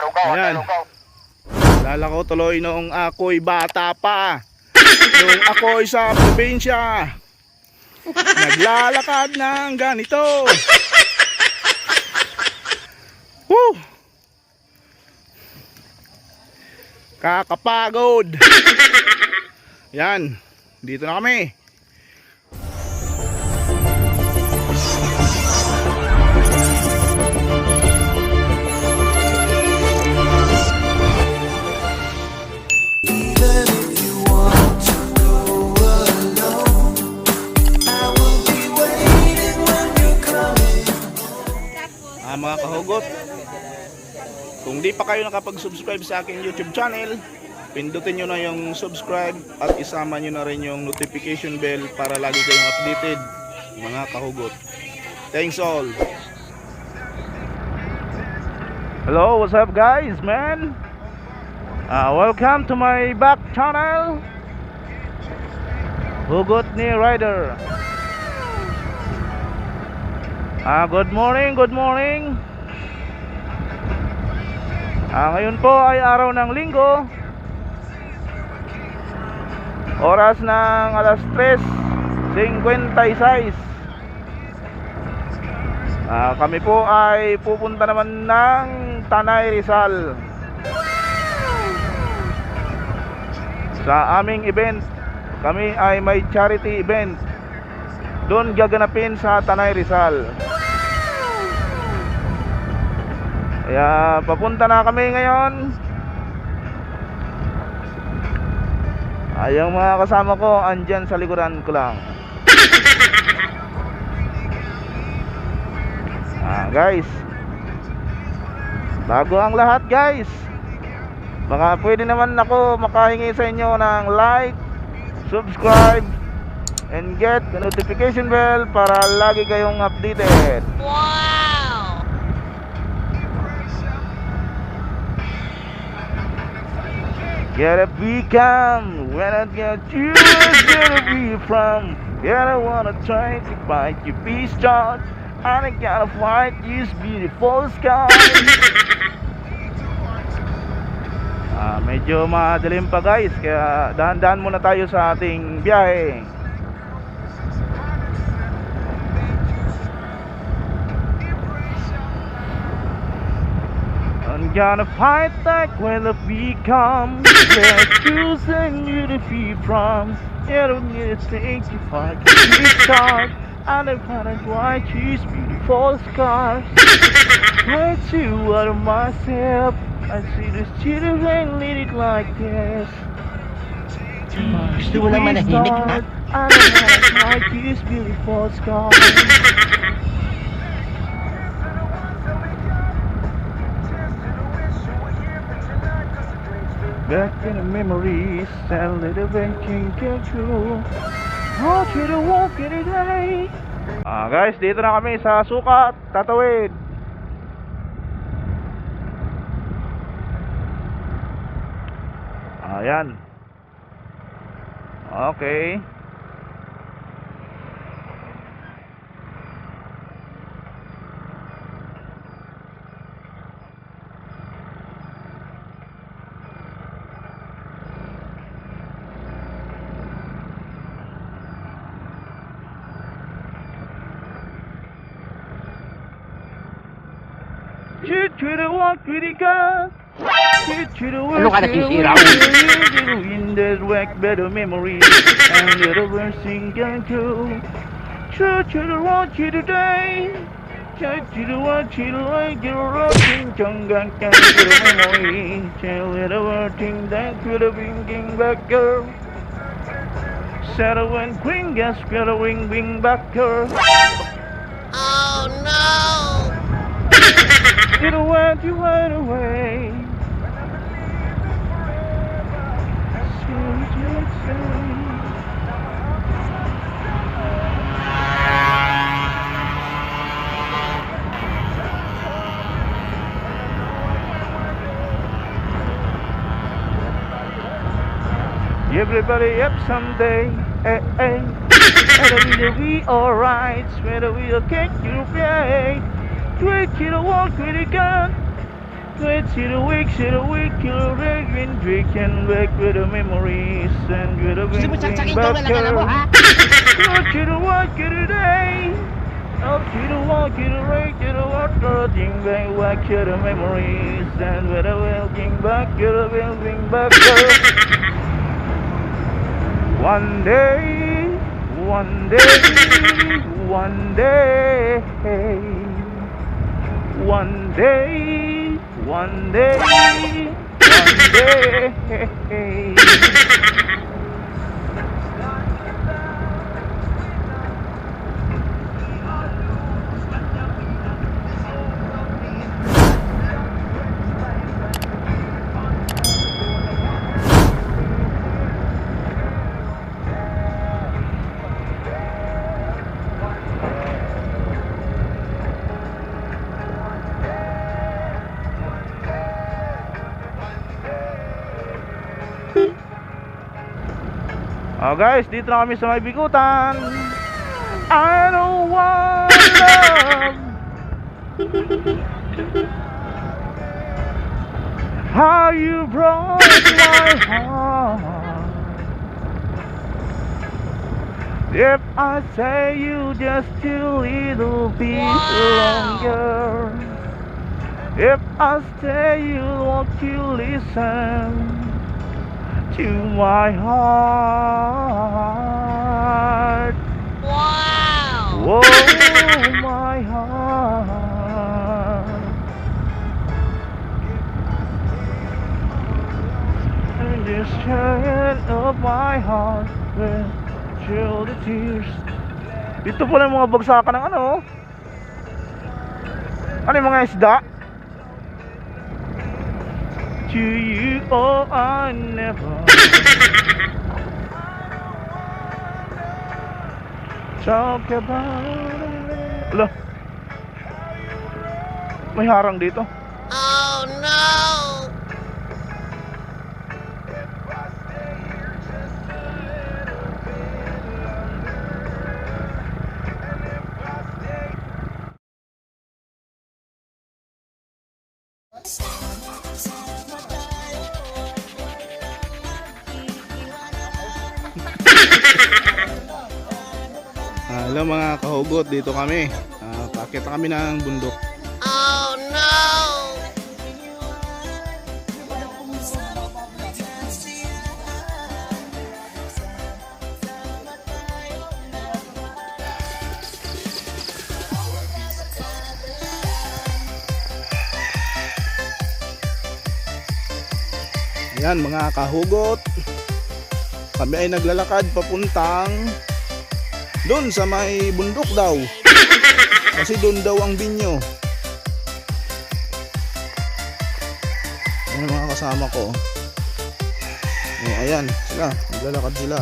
Ayan. Lala ko tuloy noong ako'y bata pa. Noong ako'y sa probinsya. Naglalakad ng ganito. Woo! Kakapagod. Yan. Dito na kami. Mga kahugot, kung di pa kayo nakapag-subscribe sa aking YouTube channel, pindutin nyo na yung subscribe at isama nyo na rin yung notification bell para lagi kayong updated, mga kahugot. Thanks all. Hello, what's up guys, man? Welcome to my back channel, Hugot ni Rider. Good morning, good morning. Ngayon po ay araw ng linggo. Oras ng alas 3:56. Kami po ay pupunta naman ng Tanay Rizal sa aming event. Kami ay may charity event doon gaganapin sa Tanay Rizal. Kaya papunta na kami ngayon. Yung mga kasama ko andyan sa likuran ko lang. Guys, bago ang lahat guys, baka pwede naman ako makahingi sa inyo ng like, subscribe, and get the notification bell para lagi kayong updated. Wow! Gotta become when I get you, gotta be from. Gotta wanna try to fight your peace chart, and I gotta fight this beautiful sky. Medyo madilim pa guys, kaya dahan-dahan muna tayo sa ating biyahe. I'm gonna fight back when the beat comes. Yeah, choosing you to be from. Yeah, don't need to think you fight. You start. I don't wanna watch these beautiful scars. I too out of myself. I see this children lead it like this. Gusto mo lang manahimik, ha? I don't wanna watch these beautiful scars. Back in the memories, that little bit can get through. Want you to walk in the day. Guys, dito na kami sa Sukat, Tatawid. Ayan. Okay. Ano ka nasisira? In that wreck, better memories and little words can true. True to the one to today. True to the one to the like you're rocking. Chungan can get a memory. Tell little word thing that could have been king back girl. Settle when queen gas got a wing back girl. Oh no! You don't want you went away. Everybody up someday, eh, eh. Whether we alright, whether we'll take you away. Twitch you the walk with a gun. Wait till the week, you'll and drinking back with the memories and with the Gusto mo thinking saksakin ko back na lang, alam mo, ha? Go to the walk to the day. Up to the walk to the right to the water, think back to the memories and with the welcoming back to the welcoming back. One day, one day, one day, one day, one day, one day. Oh guys, dito na kami sa may bigutan. I don't want love. How you broke my heart. If I say you just a little bit longer. If I stay you won't you listen to my heart. Wow! Oh, my heart. And this head of my heart will chill the tears. Dito pala yung mga bagsakan ng ano. Ano yung mga isda? To you, oh, I never talk about it. Ala, may harang dito. Oh no! Hello mga kahugot, dito kami. Paakyat kami ng bundok. Oh no! Ayan mga kahugot, kami ay naglalakad papuntang doon sa may bundok daw. Kasi doon daw ang binyo. Ayan mga kasama ko. Ayan sila, naglalakad sila.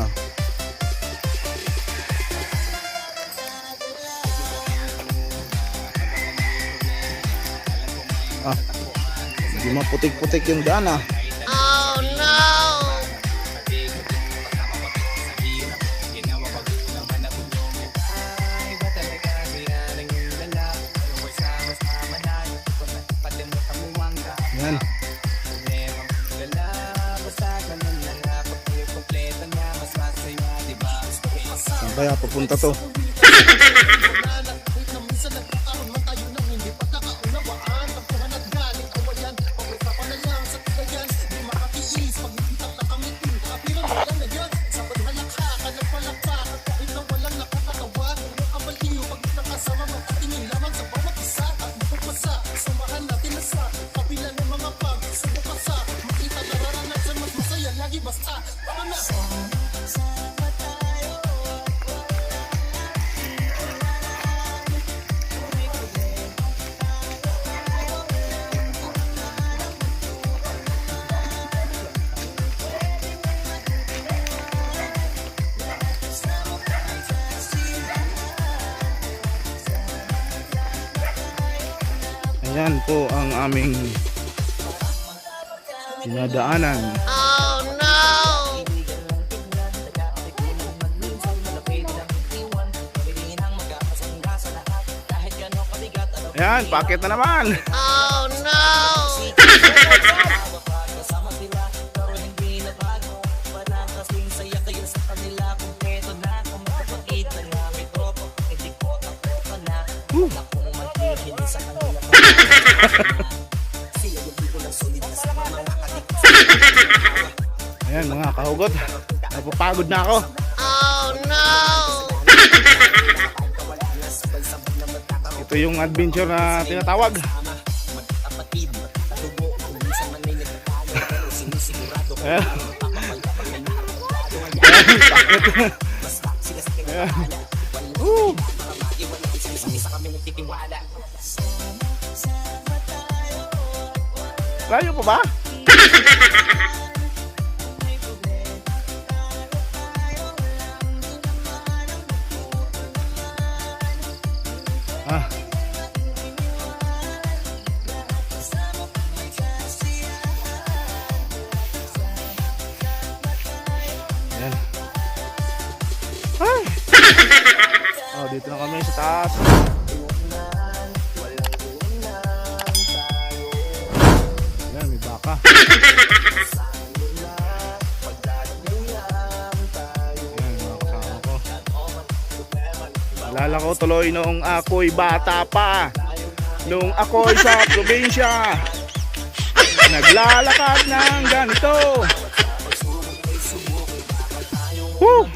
Hindi maputik-putik yung daan ah. Oh no! Yan. Saan kaya papunta to? Ayan po ang aming dinadaanan. Oh no! Ayan, packet na naman. Oh no! Ayan mga kahugot, napapagod na ako. Oh no! Ito yung adventure na tinatawag. Ayan. Ayan. Woo! Layo pa ba? Ah. Ayan. Ay. Oh, dito na kami sa taas. Ayan, may baka. Ayan, mga kasama ko. Alala ko tuloy noong ako'y bata pa. Nung ako'y sa probinsya, naglalakad ng ganito. Woo!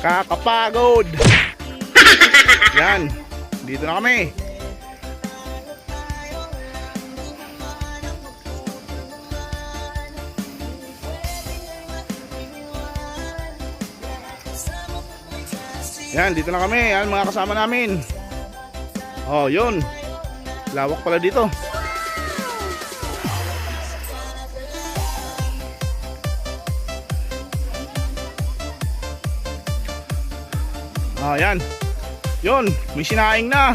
Kakapagod. Yan, dito na kami. Yan, dito na kami. Yan, mga kasama namin. Oh, yun. Lawak pala dito. Oh, yan. Yun, may sinaing na.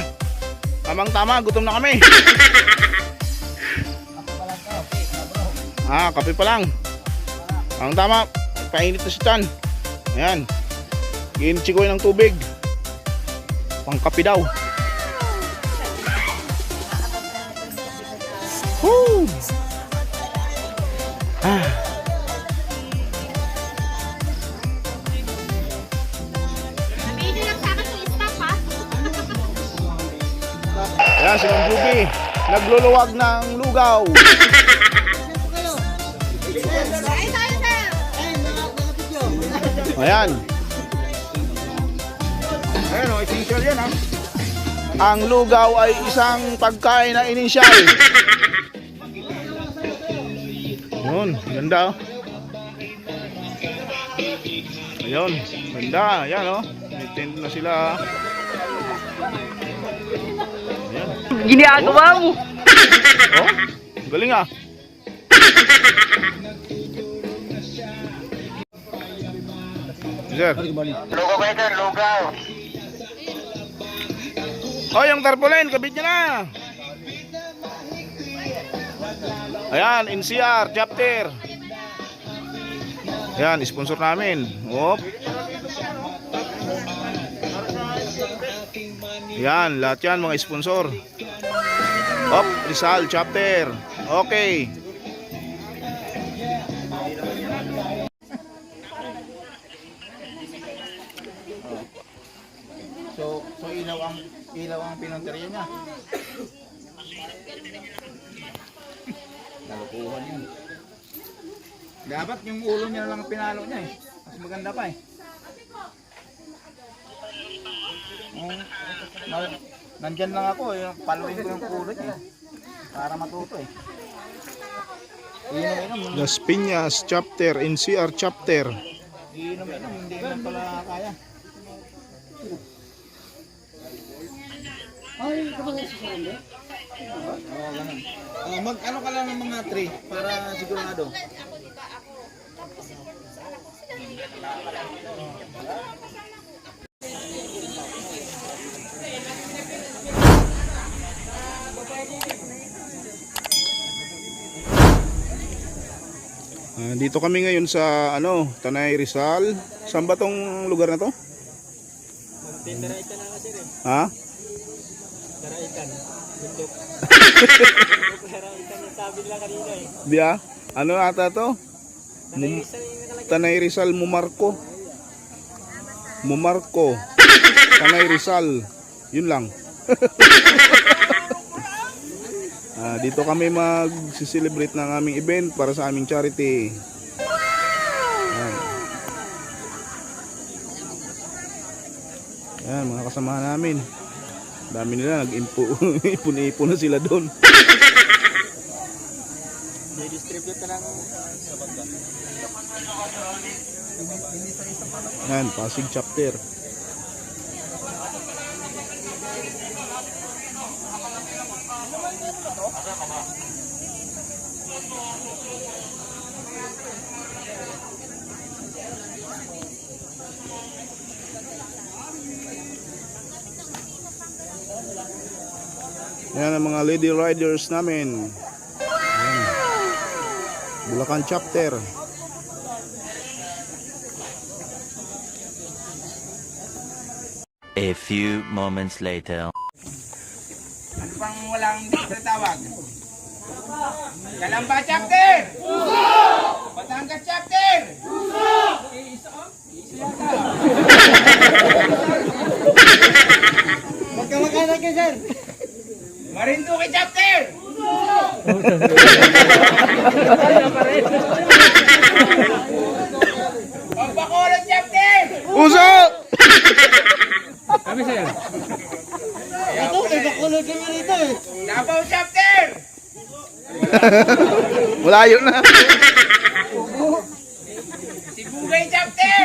Tamang-tama, gutom na kami. Ah, kape pa lang. Tamang-tama, painit na si Chan. Ayan. Ginitsi ko ng tubig. Pangkapi daw. Woo! Ah. Ayan, si Ma'am Juby. Nagluluwag ng lugaw. Ayan. Ayan o, essential yan ha. Ang lugaw ay isang pagkain na inisyal. Yun, ganda o. Ayun, ganda. Ayan o, may tent na sila. Ayan. Ginagawa mo. Oh, galing ah. Sir. Lugaw kayo sir, lugaw. Oh, yung tarpaulin, kabit niya na. Ayan, NCR, chapter. Ayan, sponsor namin. Op. Ayan, lahat yan mga sponsor. Op, Rizal, chapter. Okay. So ilaw ang pinanteriya niya. Nalukuhan yun. Dapat yung ulo niya na lang ang pinalo niya eh. Mas maganda pa eh. Nandyan lang ako eh. Paluin ko yung ulo niya eh. Para matuto eh. Inom-inom. Las Piñas chapter, NCR chapter. Inom-inom, hindi na pala kaya. Ay, kapag nasusunod eh? Oo, ganun. Mag-ano ka lang ng mga 3 para sigurado. Dito kami ngayon sa Tanay Rizal. Saan ba tong lugar na to? Daraitan na kasi rin. Ha? Daraitan. Bundok. Daraitan yung sabi nila kanina eh. Biya? Ano ata to? Tanay Rizal Mumarco. Mumarco. Tanay Rizal. Yun lang. Dito kami mag-celebrate ng aming event para sa aming charity. Yan. Yan, mga kasamahan namin. Dami nila, ipon-ipon na sila doon. Distribute na lang sa bangka. Yan, Pasig chapter. Yan ang mga lady riders namin. Yan. Bulacan chapter. A few moments later. Ano pang walang dito tawag? Kalamba chapter! Puso! Batangas chapter! Puso! Magkamakanan ka dyan! Marinduque chapter! Pagbacolod chapter! Uso! Kami sa'yo. Ito, ibakulod kami rito eh. Davao chapter! Malayo na. Sibugay chapter!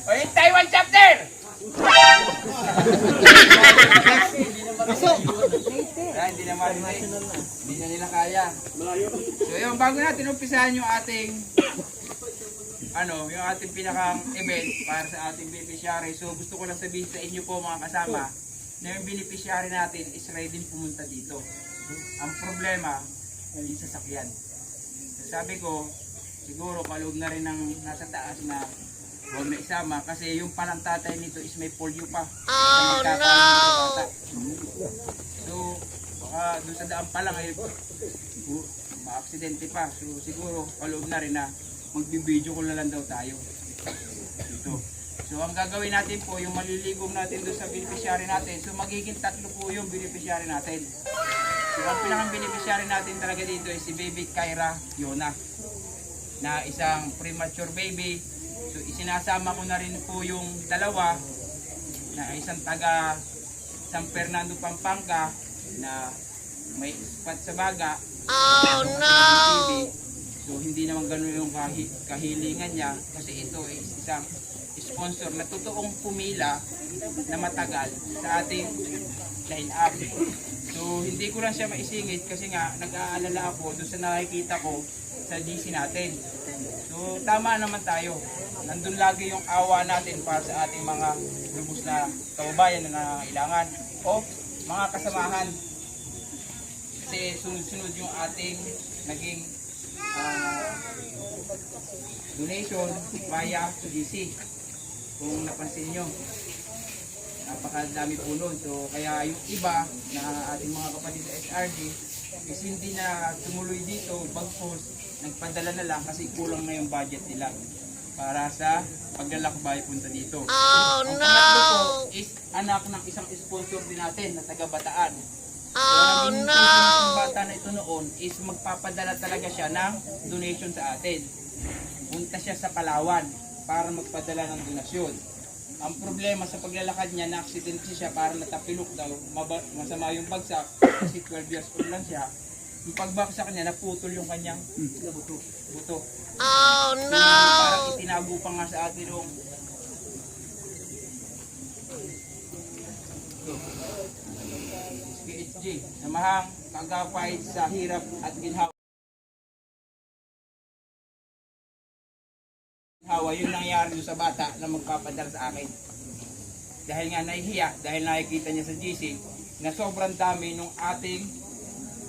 O yung Taiwan chapter! Hindi na marinig. Hindi na nila kaya. So yun, bago natin umpisahan yung ating yung ating pinakang event para sa ating beneficiary. So gusto ko lang sabihin sa inyo po mga kasama na yung beneficiary natin is ready pumunta dito. Ang problema, yung sasakyan. So, sabi ko, siguro kaloob na rin ng nasa taas na huwag na isama kasi yung palang tatay nito is may polio pa. Oh no! So, baka doon sa daan pa lang ay ma-aksidente pa. So, siguro kaloob na rin na magbibideo ko na lang daw tayo. Ito. So, ang gagawin natin po, yung maliligom natin doon sa beneficiary natin. So, magiging 3 po yung beneficiary natin. So, ang pinakang beneficiary natin talaga dito ay si Baby Kyra Yona na isang premature baby. So, isinasama ko na rin po yung dalawa na isang taga San Fernando, Pampanga na may spot sa baga. Oh no! So, hindi naman ganun yung kahilingan niya kasi ito ay isang sponsor na totoong pumila na matagal sa ating line-up. So, hindi ko lang siya maisingit kasi nga nag-aalala ako doon sa nakikita ko sa GC natin. So, tama naman tayo. Nandun lagi yung awa natin para sa ating mga lubos na kababayan na nangangailangan o mga kasamahan. Kasi sunod-sunod yung ating naging donation via GC. Kung napansin nyo, napakadami po nun. So, kaya yung iba na ating mga kapatid sa SRD is hindi na tumuloy dito, bagkos nagpadala na lang kasi kulang na yung budget nila para sa paglalakbay punta dito. Oh Ang no! pangatlo po is anak ng isang sponsor din natin na taga Bataan. Oh Ang no! ng bata na ito noon is magpapadala talaga siya ng donation sa atin. Punta siya sa Palawan para magpadala ng donasyon. Ang problema sa paglalakad niya, na-aksidente siya para natapilok daw, masama yung bagsak kasi 12 years old lang siya. Yung pagbaksak niya, naputol yung kanyang buto. Oh no! Parang itinago pa nga sa atin yung PHG, Samahang Kagapay sa Hirap at Ginhawa. Yun nangyari doon sa bata na magpapadala sa akin. Dahil nga nahihiya, dahil nakikita niya sa GC na sobrang dami nung ating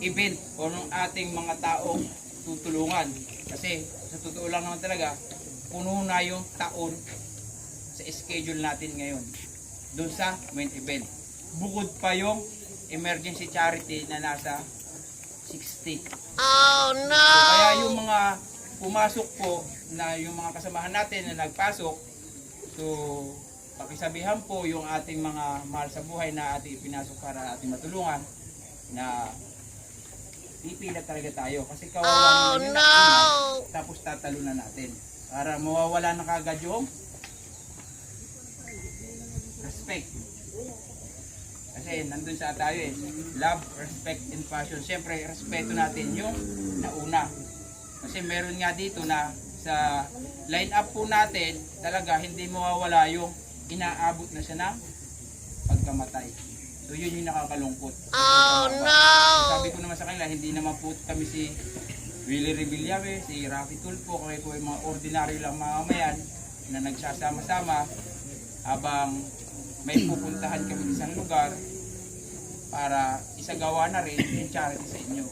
event o nung ating mga taong tutulungan. Kasi sa totoo lang naman talaga, puno na yung taon sa schedule natin ngayon doon sa main event. Bukod pa yung emergency charity na nasa 60. Oh no! So, kaya yung mga pumasok po na yung mga kasamahan natin na nagpasok, so pakisabihan po yung ating mga mahal sa buhay na ating ipinasok para ating matulungan na pipila talaga tayo kasi kawawa naman yung nakina, tapos tatalunan natin para mawawala na kagad yung respect. Kasi nandun sa tayo eh, love, respect, and passion. Siyempre, respeto natin yung nauna. Kasi meron nga dito na sa line up po natin, talaga hindi mawawala yung inaabot na siya ng pagkamatay. So yun yung nakakalungkot. Oh no! Sabi ko naman sa kanila, hindi naman po kami si Willie Revillame, si Rafi Tulfo, kami po yung mga ordinary lang mamamayan na nagsasama-sama habang may pupuntahan kami sa isang lugar para isagawa na rin yung charity sa inyo.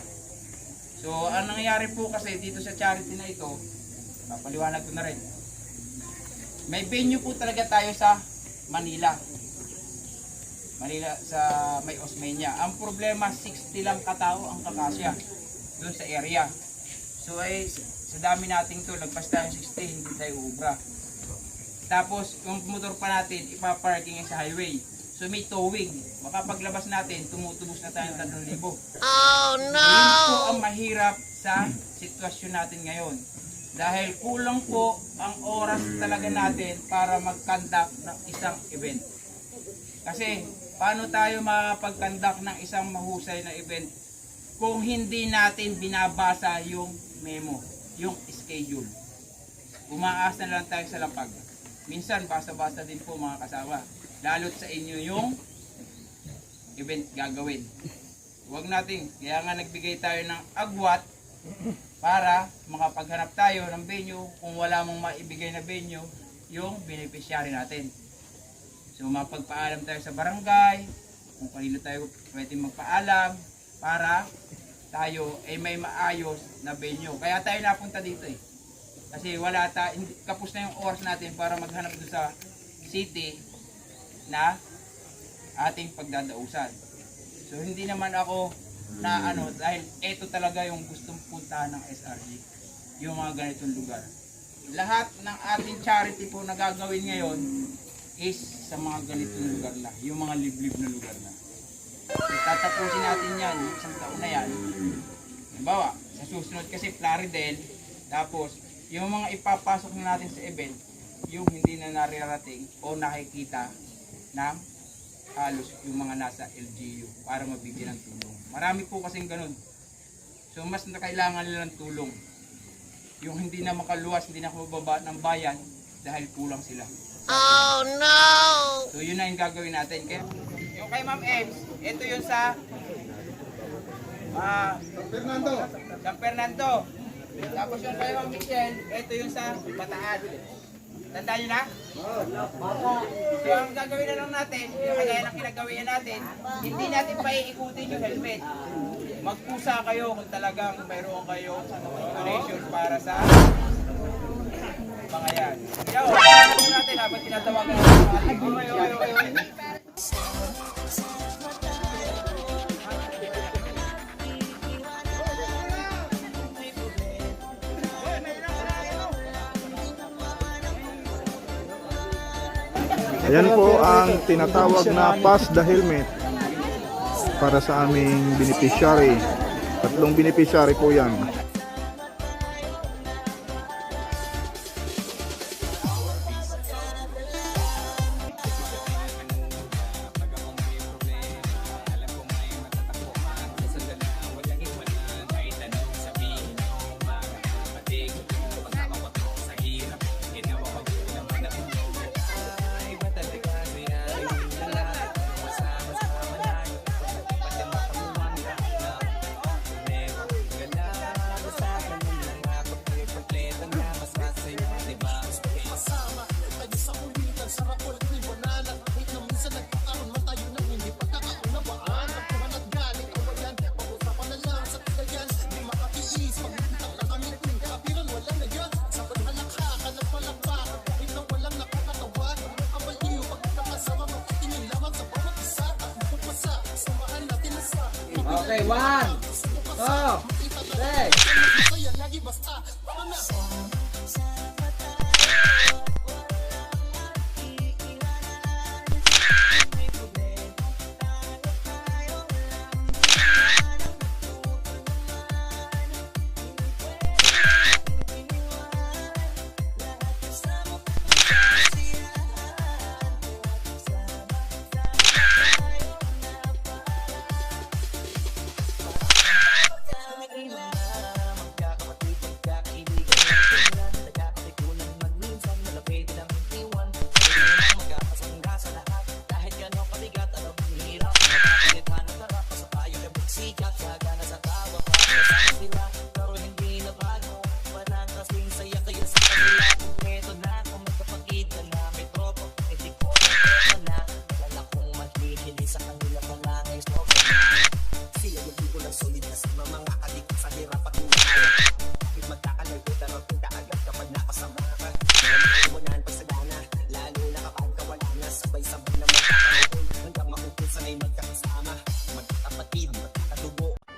So ang nangyayari po kasi dito sa charity na ito, papaliwanag ko na rin. May venue po talaga tayo sa Manila. Manila sa may Osmeña. Ang problema 60 lang katao ang kakasya doon sa area. So ay sa dami nating to, lagpas tayo 60, hindi tayo ubra. Tapos yung motor pa natin ipa-parking sa highway. So may towing. Makapaglabas natin, tumutubos na tayo ng 3,000. Oh no! Yun po ang mahirap sa sitwasyon natin ngayon. Dahil kulang po ang oras talaga natin para mag-conduct ng isang event. Kasi paano tayo makapag-conduct ng isang mahusay na event kung hindi natin binabasa yung memo, yung schedule. Umaasa na lang tayo sa lapag. Minsan basa-basa din po mga kasama. Lalo't sa inyo yung event gagawin. Huwag natin, kaya nga nagbigay tayo ng agwat para makapaghanap tayo ng venue. Kung wala mong maibigay na venue, yung beneficiary natin. So mapagpaalam tayo sa barangay, kung kanino tayo pwede magpaalam para tayo ay may maayos na venue. Kaya tayo napunta dito eh. Kasi wala kapos na yung oras natin para maghanap doon sa city na ating pagdadausan. So hindi naman ako na dahil ito talaga yung gustong puntahan ng SRG, yung mga ganitong lugar. Lahat ng ating charity po na gagawin ngayon is sa mga ganitong lugar na, yung mga liblib na lugar na. So, tatapusin natin yan, yung isang taon na yan. Halimbawa, sa susunod kasi Plaridel, tapos yung mga ipapasok na natin sa event, yung hindi na narirating o nakikita ng halos yung mga nasa LGU para mabigyan ng tulong. Marami po kasing ganun. So mas kailangan nila ng tulong. Yung hindi na makaluwas, hindi na mababa ng bayan dahil kulang sila. Oh no! So yun na yung gagawin natin. Kaya, yung kay Ma'am Ems, ito yun sa San Fernando. Tapos yung kay Ma'am Michelle, ito yung sa Bataan. Tandaan nyo na? So ang gagawin na lang natin, yung kagaya ng kinagawian natin, hindi natin paiikutin yung helmet. Magpusa kayo kung talagang mayroon kayong donation para sa mga yan. Yo, ano natin habang tinatawagan natin mga ating. Ayan po ang tinatawag na pass the helmet para sa aming beneficiary. 3 beneficiary po yan. Okay, 1, 2, 3.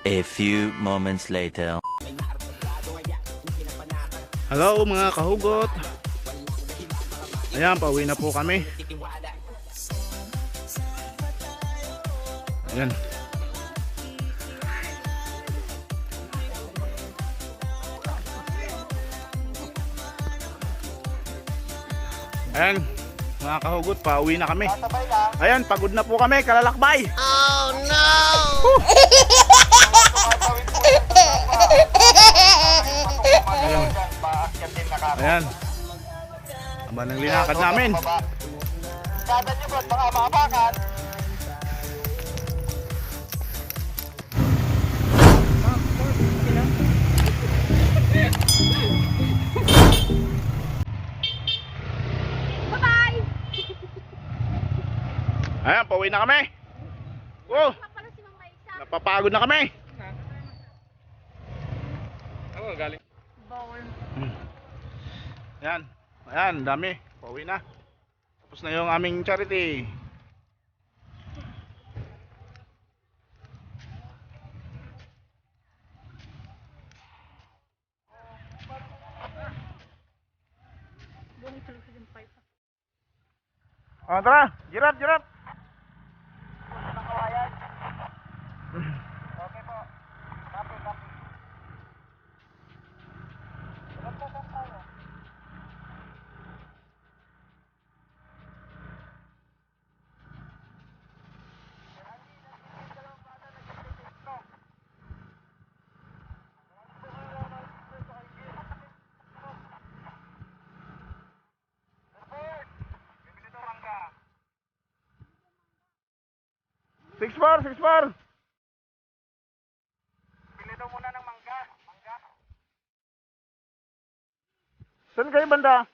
A few moments later. Hello mga kahugot. Ayan, pauwi na po kami. Ayan. Ayan, mga kahugot, pauwi na kami. Ayan, pagod na po kami, kalalakbay. Oh no! Ayan. Aba ng linakad namin. Ayan, pauwi na kami. Wow. Napapagod na kami. Ayan. Ayan, dami. Pauwi na. Tapos na yung aming charity. Oh, tara. Girap, girap. Six bar. Pili daw muna ng mangga. Saan kayo banda?